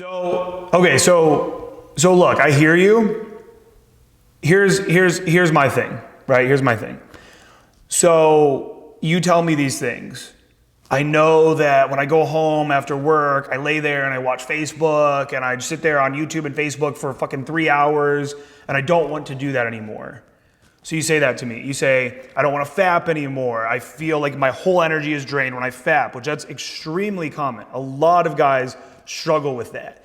So look, I hear you. Here's my thing, right? Here's my thing. So you tell me these things. I know that when I go home after work, I lay there and I watch Facebook and I just sit there on YouTube and Facebook for fucking 3 hours, and I don't want to do that anymore. So you say that to me. You say, I don't want to FAP anymore. I feel like my whole energy is drained when I FAP, which that's extremely common. A lot of guys struggle with that.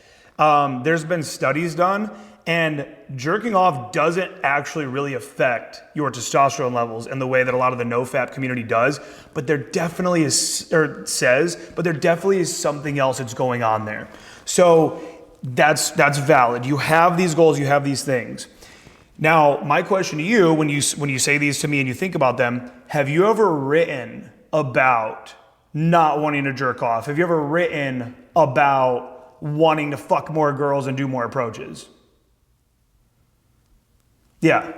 There's been studies done, and jerking off doesn't actually really affect your testosterone levels in the way that a lot of the NoFap community does, but there definitely is, or says, but there definitely is something else that's going on there. So that's valid. You have these goals, you have these things. Now, my question to you, when you say these to me and you think about them, have you ever written about not wanting to jerk off? Have you ever written about wanting to fuck more girls and do more approaches? Yeah.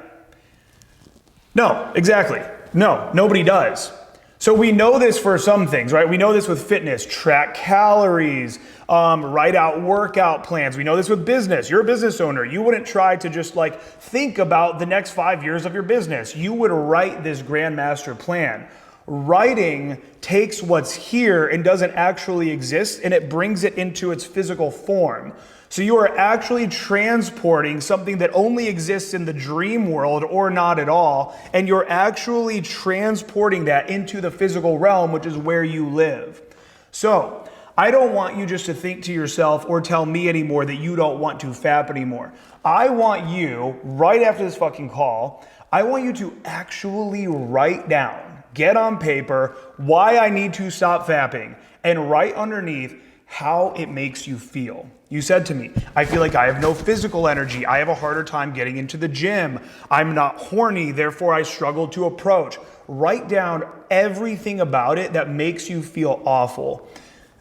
No, exactly. No, nobody does. So we know this for some things, right? We know this with fitness, track calories, write out workout plans. We know this with business. You're a business owner. You wouldn't try to just like think about the next 5 years of your business. You would write this grandmaster plan. Writing takes what's here and doesn't actually exist, and it brings it into its physical form. So you are actually transporting something that only exists in the dream world or not at all, and you're actually transporting that into the physical realm, which is where you live. So I don't want you just to think to yourself or tell me anymore that you don't want to FAP anymore. I want you, right after this fucking call, I want you to actually write down, get on paper, why I need to stop FAPing, and write underneath how it makes you feel. You said to me, I feel like I have no physical energy. I have a harder time getting into the gym. I'm not horny, therefore I struggle to approach. Write down everything about it that makes you feel awful.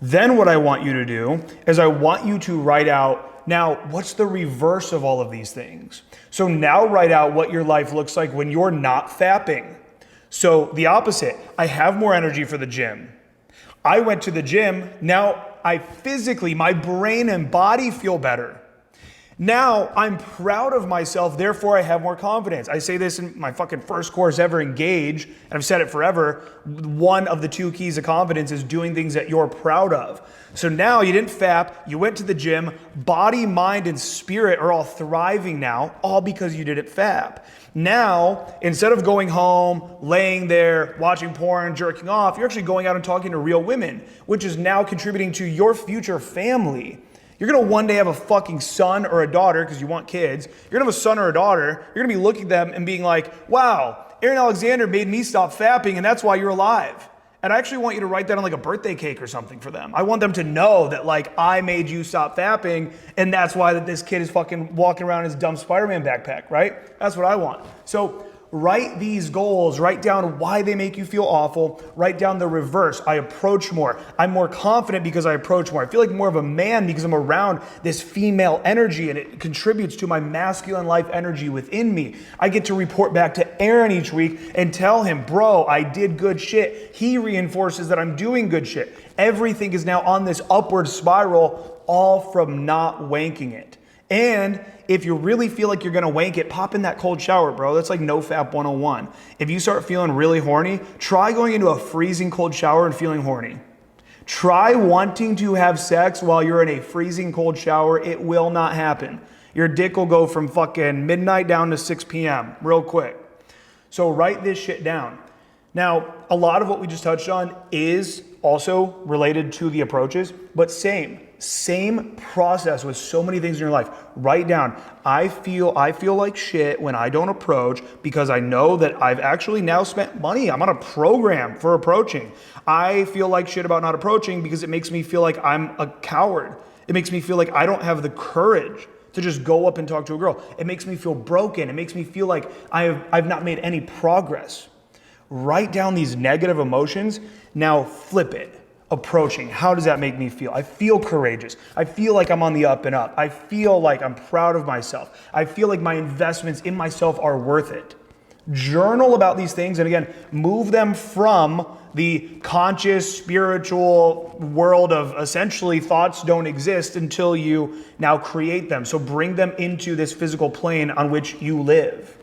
Then what I want you to do is I want you to write out, now what's the reverse of all of these things? So now write out what your life looks like when you're not fapping. So the opposite, I have more energy for the gym. I went to the gym, now I physically, my brain and body feel better. Now I'm proud of myself, therefore I have more confidence. I say this in my fucking first course ever, Engage, and I've said it forever. One of the 2 keys of confidence is doing things that you're proud of. So now you didn't FAP, you went to the gym, body, mind, and spirit are all thriving now, all because you didn't FAP. Now, instead of going home, laying there, watching porn, jerking off, you're actually going out and talking to real women, which is now contributing to your future family. You're gonna one day have a fucking son or a daughter, because you want kids. You're gonna have a son or a daughter. You're gonna be looking at them and being like, wow, Aaron Alexander made me stop fapping, and that's why you're alive. And I actually want you to write that on like a birthday cake or something for them. I want them to know that like I made you stop fapping, and that's why that this kid is fucking walking around in his dumb Spider-Man backpack, right? That's what I want. So write these goals, write down why they make you feel awful, write down the reverse. I approach more. I'm more confident because I approach more. I feel like more of a man because I'm around this female energy, and it contributes to my masculine life energy within me. I get to report back to Aaron each week and tell him, bro, I did good shit. He reinforces that I'm doing good shit. Everything is now on this upward spiral, all from not wanking it. And if you really feel like you're gonna wank it, pop in that cold shower, bro. That's like NoFap 101. If you start feeling really horny, try going into a freezing cold shower and feeling horny. Try wanting to have sex while you're in a freezing cold shower. It will not happen. Your dick will go from fucking midnight down to 6 p.m. real quick. So write this shit down. Now, a lot of what we just touched on is also related to the approaches, but same process with so many things in your life. Write down, I feel like shit when I don't approach because I know that I've actually now spent money. I'm on a program for approaching. I feel like shit about not approaching because it makes me feel like I'm a coward. It makes me feel like I don't have the courage to just go up and talk to a girl. It makes me feel broken. It makes me feel like I've not made any progress. Write down these negative emotions. Now flip it. Approaching. How does that make me feel? I feel courageous. I feel like I'm on the up and up. I feel like I'm proud of myself. I feel like my investments in myself are worth it. Journal about these things, and again, move them from the conscious, spiritual world of essentially thoughts don't exist until you now create them. So bring them into this physical plane on which you live.